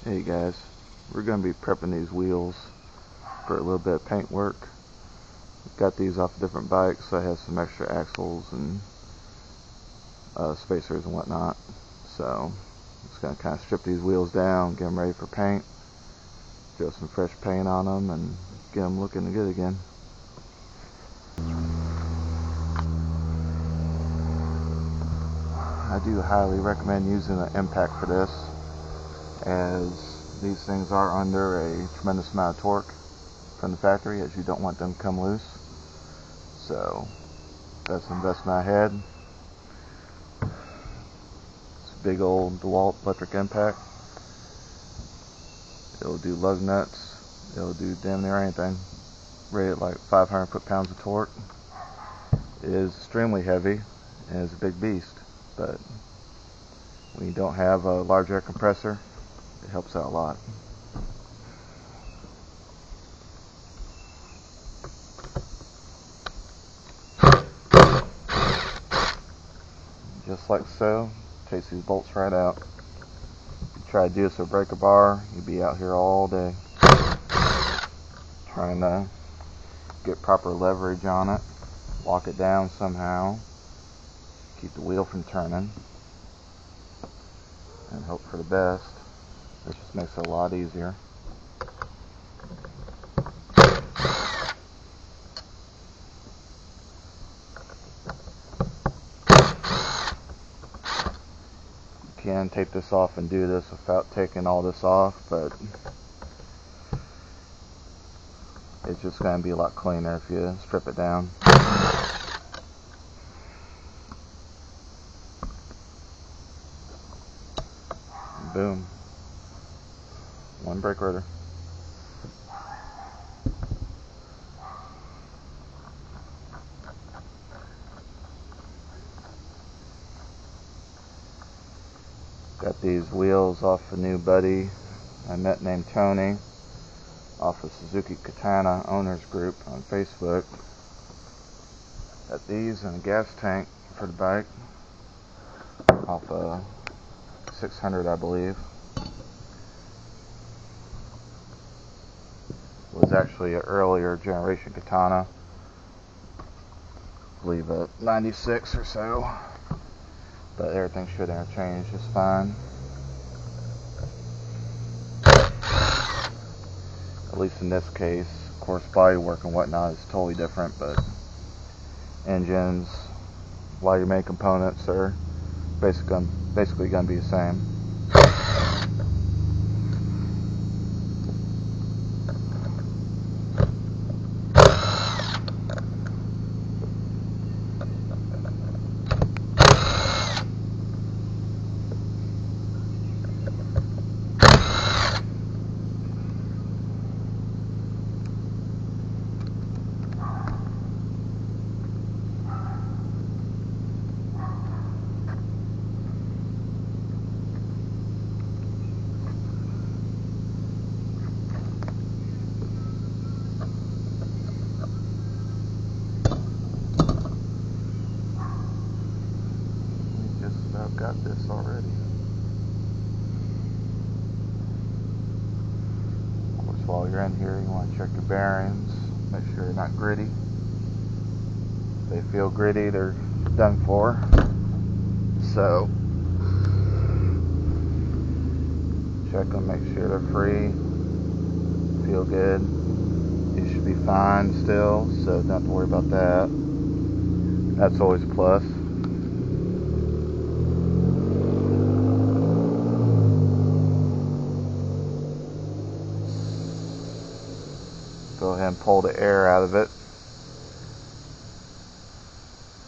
Hey guys, we're going to be prepping these wheels for a little bit of paint work. Got these off different bikes, so I have some extra axles and spacers and whatnot. So just going to kind of strip these wheels down, get them ready for paint, throw some fresh paint on them, and get them looking good again. I do highly recommend using an impact for this, as these things are under a tremendous amount of torque from the factory, as you don't want them to come loose. So that's an investment I had. It's a big old DeWalt electric impact. It'll do lug nuts, it'll do damn near anything. Rated like 500 foot-pounds of torque. It is extremely heavy and is a big beast, but when you don't have a large air compressor, it helps out a lot. Just like so, takes these bolts right out. If you try to do this with a breaker bar, you'd be out here all day trying to get proper leverage on it, lock it down somehow, keep the wheel from turning, and hope for the best. This just makes it a lot easier. You can take this off and do this without taking all this off, but it's just going to be a lot cleaner if you strip it down. Boom. One brake rotor. Got these wheels off a new buddy I met named Tony off of Suzuki Katana owners group on Facebook. Got these and a gas tank for the bike off a 600, I believe. It was actually an earlier generation Katana, I believe a 96 or so, but everything should interchange just fine. At least in this case. Of course, body work and whatnot is totally different, but engines, a lot of your main components are basically going to be the same. I've got this already. Of course, while you're in here, you want to check your bearings, make sure you're not gritty. If they feel gritty, they're done for. So check them, make sure they're free, feel good. You should be fine still, so don't have to worry about that. That's always a plus. Go ahead and pull the air out of it.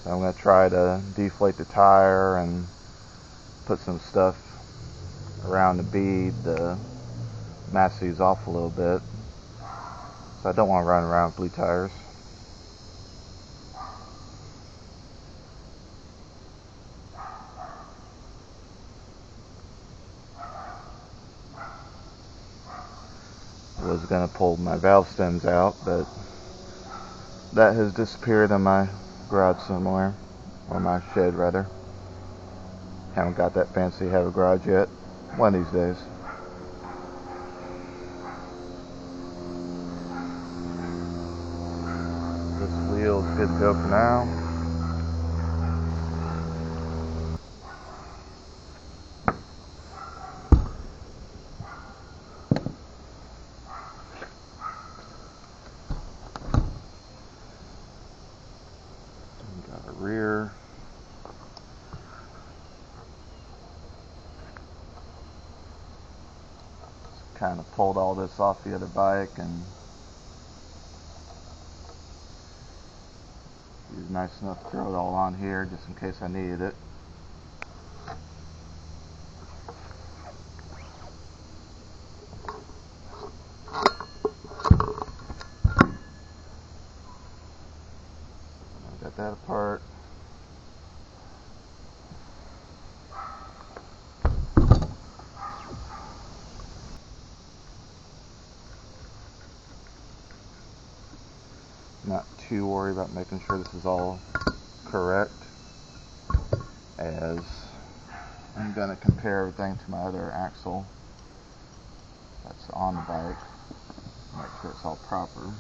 So I'm going to try to deflate the tire and put some stuff around the bead to mask these off a little bit. So I don't want to run around with blue tires. I was going to pull my valve stems out, but that has disappeared in my garage somewhere, or my shed rather. Haven't got that fancy to have a garage yet. One of these days. Wheels good to go for now. Got a rear. Kind of pulled all this off the other bike and he was nice enough to throw it all on here just in case I needed it. Got that apart. Not too worried about making sure this is all correct, as I'm going to compare everything to my other axle that's on the bike, make sure it's all proper.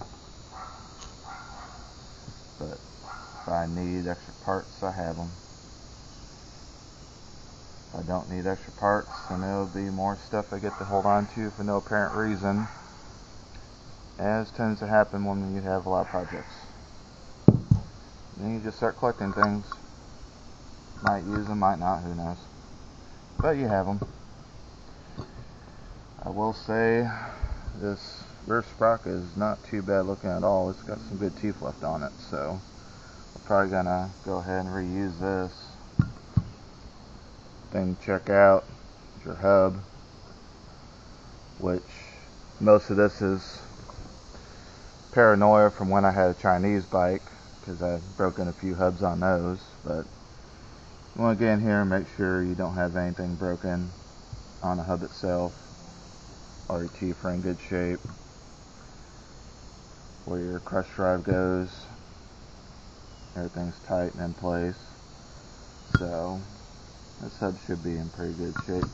But if I need extra parts, I have them. If I don't need extra parts, then there'll be more stuff I get to hold on to for no apparent reason, as tends to happen when you have a lot of projects. Then you just start collecting things. Might use them, might not, who knows. But you have them. I will say this rear sprocket is not too bad looking at all. It's got some good teeth left on it, so I'm probably gonna go ahead and reuse this. Thing to check out is your hub, which most of this is paranoia from when I had a Chinese bike, because I've broken a few hubs on those. But you want to get in here and make sure you don't have anything broken on the hub itself. All your teeth are in good shape. Where your crush drive goes, everything's tight and in place. So this hub should be in pretty good shape.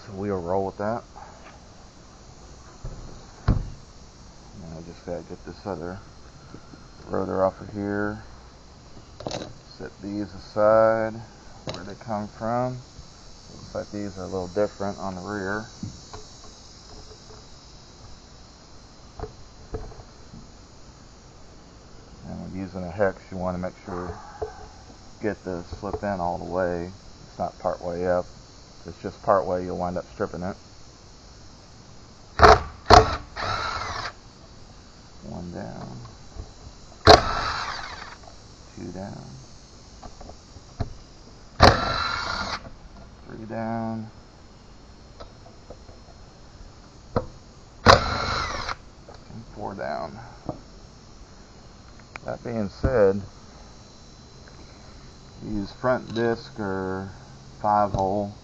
So we'll roll with that. And I just gotta get this other rotor off of here. Set these aside where they come from. Looks like these are a little different on the rear. And when using a hex, you want to make sure get the slip in all the way. It's not part way up. If it's just part way, you'll wind up stripping it. One down. Two down. Three down. And four down. That being said, use front disc or 5-hole.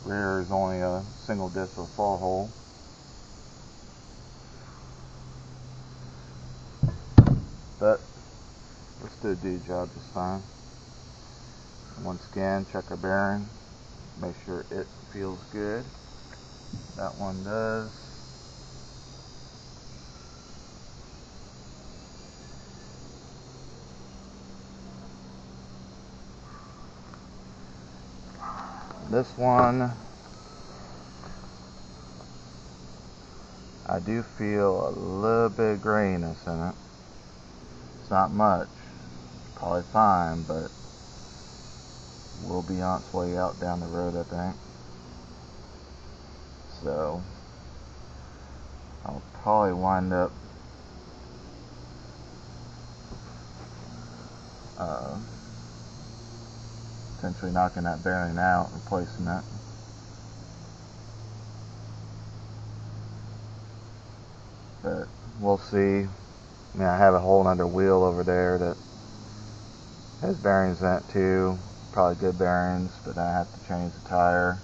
Rear is only a single disc or 4-hole. But let's do the job just fine. Once again, check our bearing. Make sure it feels good. That one does. This one, I do feel a little bit of graininess in it. It's not much, probably fine, but will be on its way out down the road, I think. So I'll probably wind up potentially knocking that bearing out, replacing it. But we'll see. I mean, I have a whole other wheel over there that has bearings in it too. Probably good bearings, but I have to change the tire.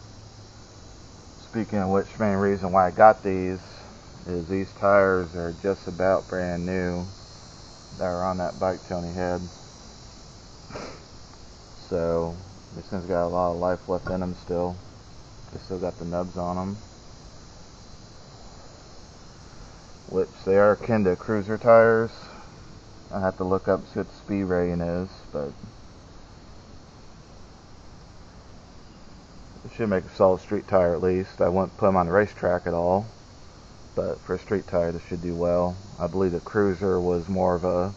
Speaking of which, main reason why I got these is these tires are just about brand new that are on that bike Tony had. So this thing's got a lot of life left in them still. They still got the nubs on them. which they are akin to cruiser tires. I have to look up and see what the speed rating is, but it should make a solid street tire at least. I wouldn't put them on the racetrack at all, but for a street tire this should do well. I believe the cruiser was more of a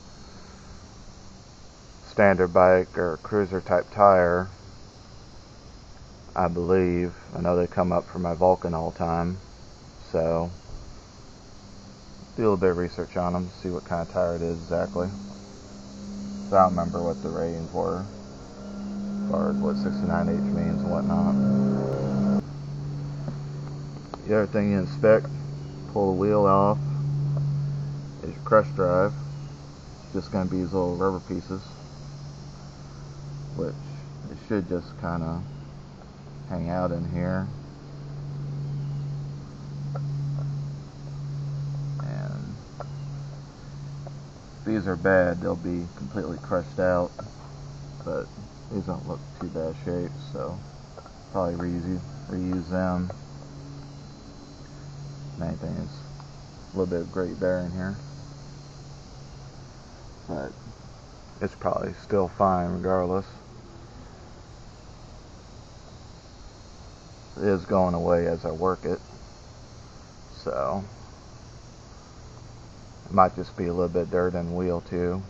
standard bike or cruiser type tire, I believe. I know they come up for my Vulcan all the time, so do a little bit of research on them, see what kind of tire it is exactly. So I don't remember what the ratings were as far as what 69H means and whatnot. The other thing you inspect, pull the wheel off, is your crush drive. It's just going to be these little rubber pieces, which it should just kind of hang out in here. And if these are bad, they'll be completely crushed out, but these don't look too bad shape, so probably reuse them. Main thing is a little bit of great bearing here, but it's probably still fine regardless. It is going away as I work it, so it might just be a little bit dirt in the wheel too.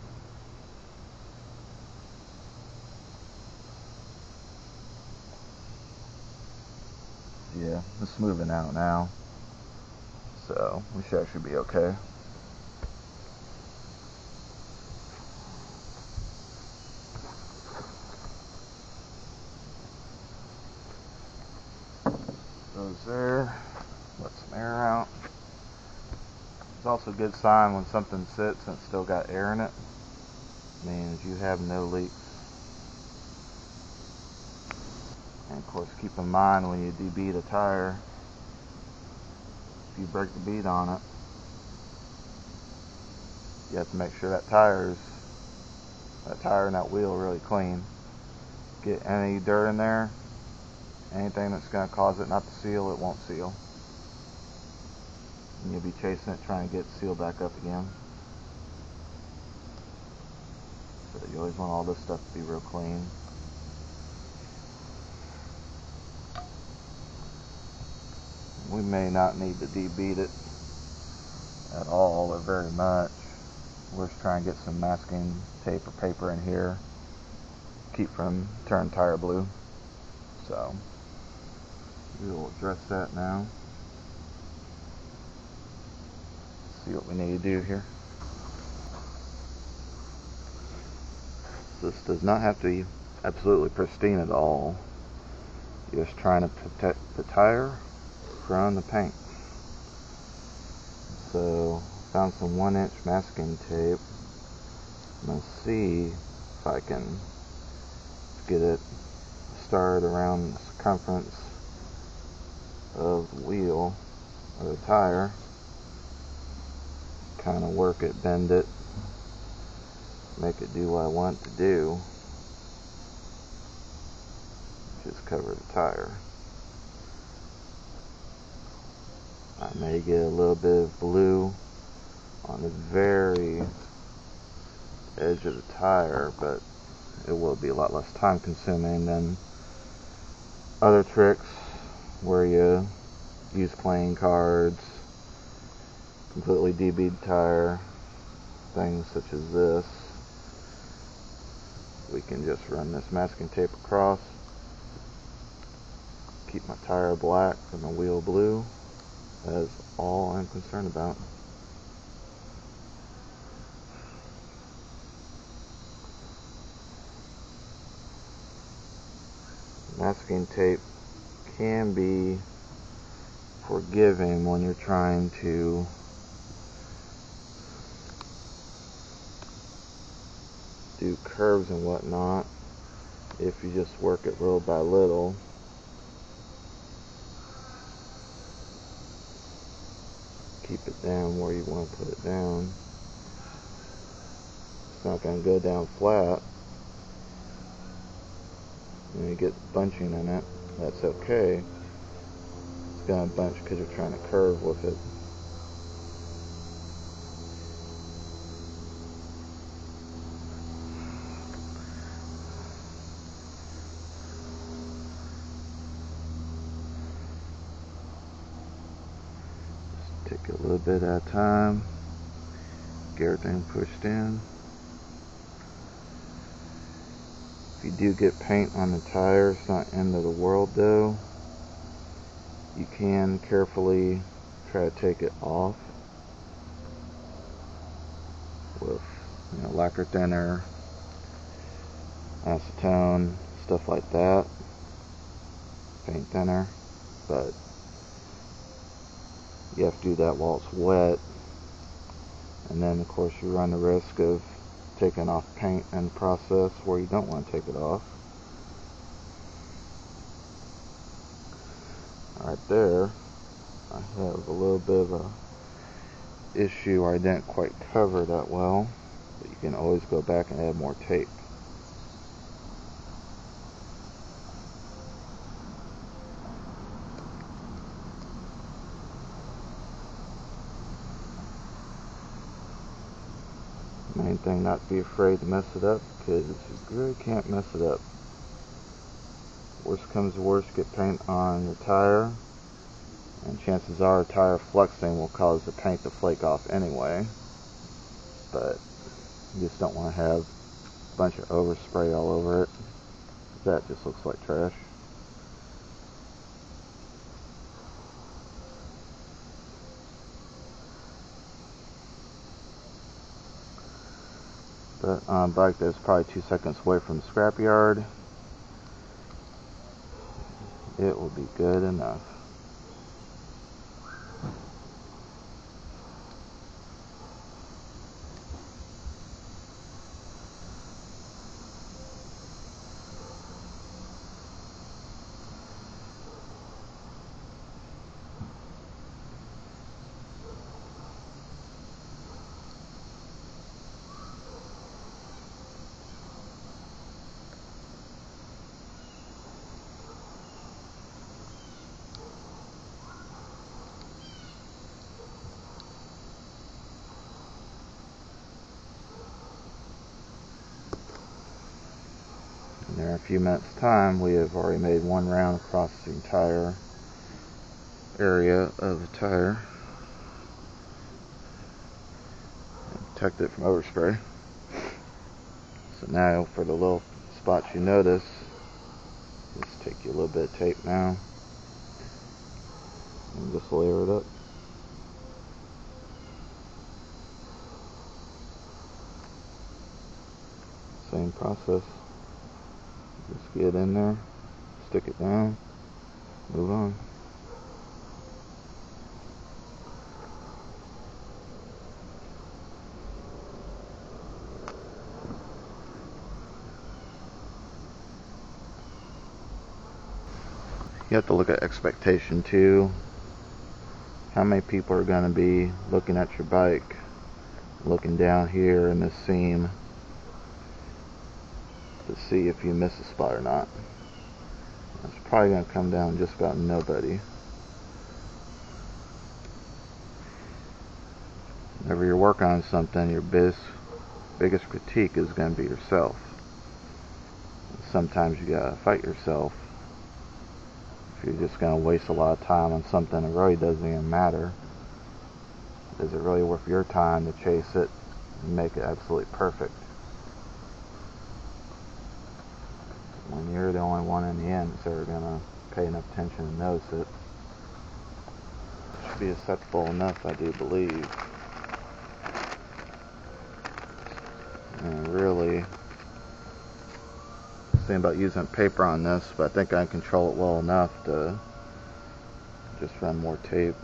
Yeah, it's moving out now, so we should be okay. Goes there, let some air out. It's also a good sign when something sits and it's still got air in it. It means you have no leaks. And of course, keep in mind when you debeat a tire, if you break the bead on it, you have to make sure that tire and that wheel are really clean. Get any dirt in there, anything that's going to cause it not to seal, it won't seal. And you'll be chasing it trying to get it sealed back up again. So you always want all this stuff to be real clean. We may not need to debeat it at all or very much. We're just trying to get some masking tape or paper in here, keep from turning tire blue. So we will address that now. See what we need to do here. This does not have to be absolutely pristine at all. You're just trying to protect the tire from the paint. So found some 1-inch masking tape. I'm going to see if I can get it started around the circumference of the wheel or the tire. Kind of work it, bend it, make it do what I want it to do. Just cover the tire. I may get a little bit of blue on the very edge of the tire, but it will be a lot less time consuming than other tricks where you use playing cards, completely debead tire, things such as this. We can just run this masking tape across, keep my tire black and the wheel blue. That is all I'm concerned about. Masking tape can be forgiving when you're trying to do curves and whatnot, if you just work it little by little. Keep it down where you want to put it down. It's not going to go down flat. When you get bunching in it, that's okay. It's going to bunch because you're trying to curve with it. Take it a little bit at a time. Get everything pushed in. If you do get paint on the tire, it's not the end of the world though. You can carefully try to take it off with, lacquer thinner, acetone, stuff like that, paint thinner, but you have to do that while it's wet, and then of course you run the risk of taking off paint in the process where you don't want to take it off. Right there, I have a little bit of a issue where I didn't quite cover that well, but you can always go back and add more tape. Main thing, not to be afraid to mess it up, because you really can't mess it up. Worst comes to worst, get paint on your tire, and chances are tire flexing will cause the paint to flake off anyway, but you just don't want to have a bunch of overspray all over it. That just looks like trash. But on a bike that's probably 2 seconds away from the scrapyard, it will be good enough. And in a few minutes time, we have already made one round across the entire area of the tire and protect it from overspray. So now for the little spots you notice, just take you a little bit of tape now and just layer it up. Same process. Just get in there, stick it down, move on. You have to look at expectation too. How many people are going to be looking at your bike, looking down here in this seam to see if you miss a spot or not? It's probably going to come down just about nobody. Whenever you're working on something, your biggest critique is going to be yourself. Sometimes you gotta fight yourself. If you're just going to waste a lot of time on something that really doesn't even matter, is it really worth your time to chase it and make it absolutely perfect when you're the only one in the end that's ever going to pay enough attention and notice it? It should be acceptable enough, I do believe. And really, thinking about using paper on this, but I think I can control it well enough to just run more tape.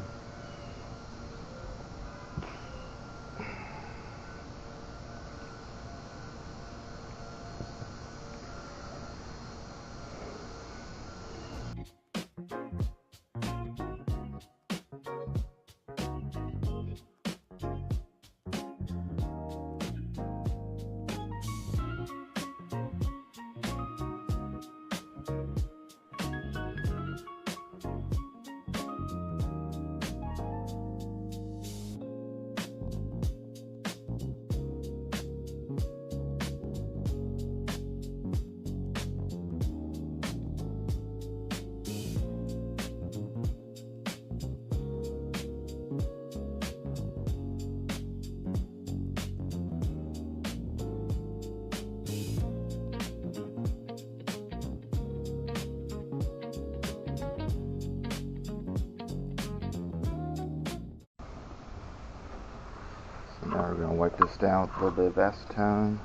Now we're going to wipe this down with a little bit of acetone.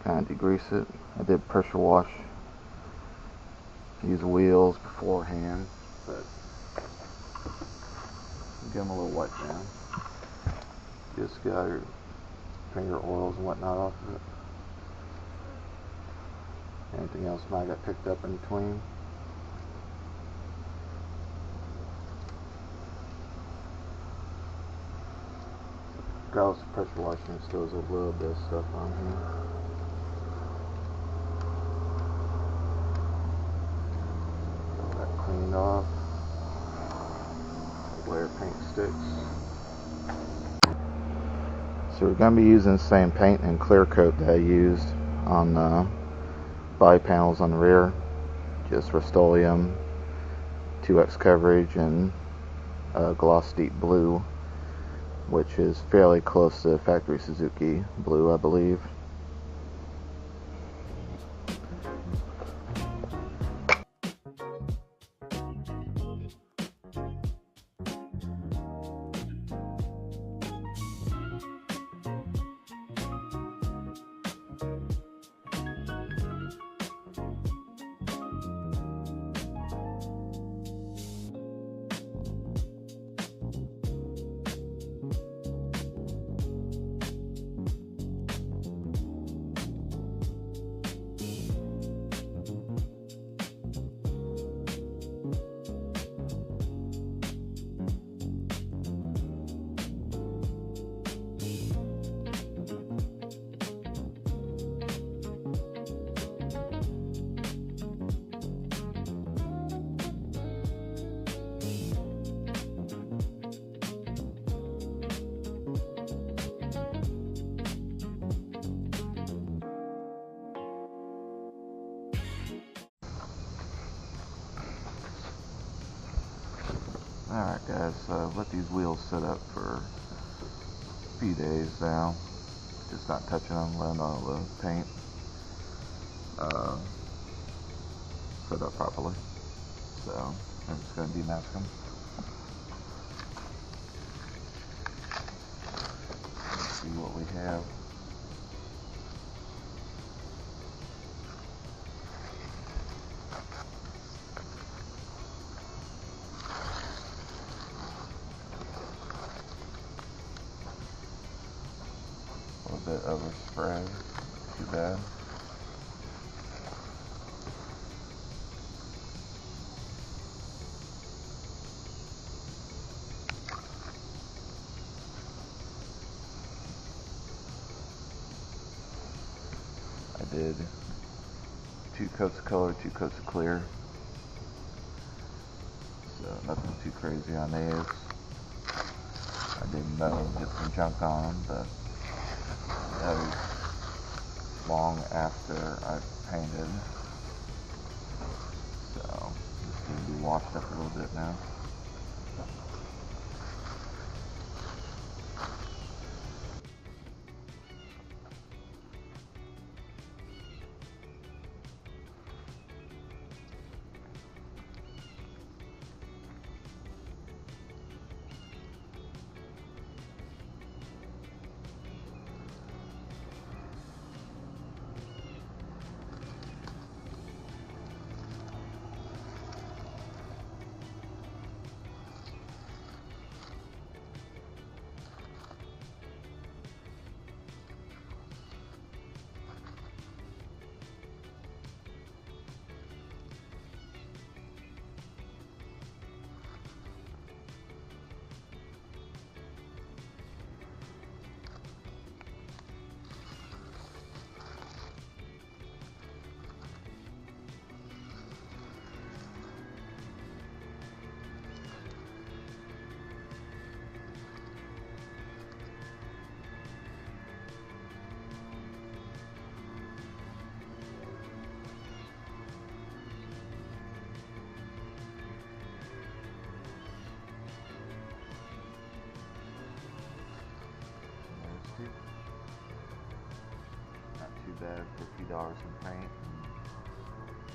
Kind of degrease it. I did pressure wash these wheels beforehand, but give them a little wipe down. Just got your finger oils and whatnot off of it. Anything else might have got picked up in between. Regardless of pressure washing, it still has a little bit of stuff on here. Get that cleaned off. Layer paint sticks. So we're going to be using the same paint and clear coat that I used on the body panels on the rear. Just rustoleum, 2x coverage, and gloss deep blue, which is fairly close to factory Suzuki blue, I believe. Alright guys, so I've let these wheels sit up for a few days now. Just not touching them, letting all the paint set up properly. So I'm just going to demask them. Let's see what we have. A little bit overspray, too bad. I did 2 coats of color, 2 coats of clear. So nothing too crazy on these. I didn't get some junk on them, but that was long after I painted, so this needs to be washed up a little bit now. Not too bad for $50 in paint,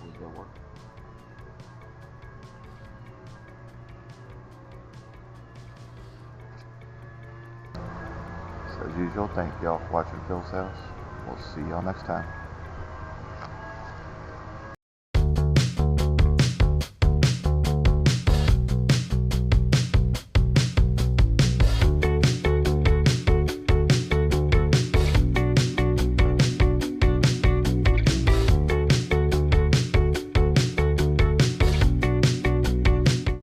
and we'll go work. as usual, thank y'all for watching Phil's House. We'll see y'all next time.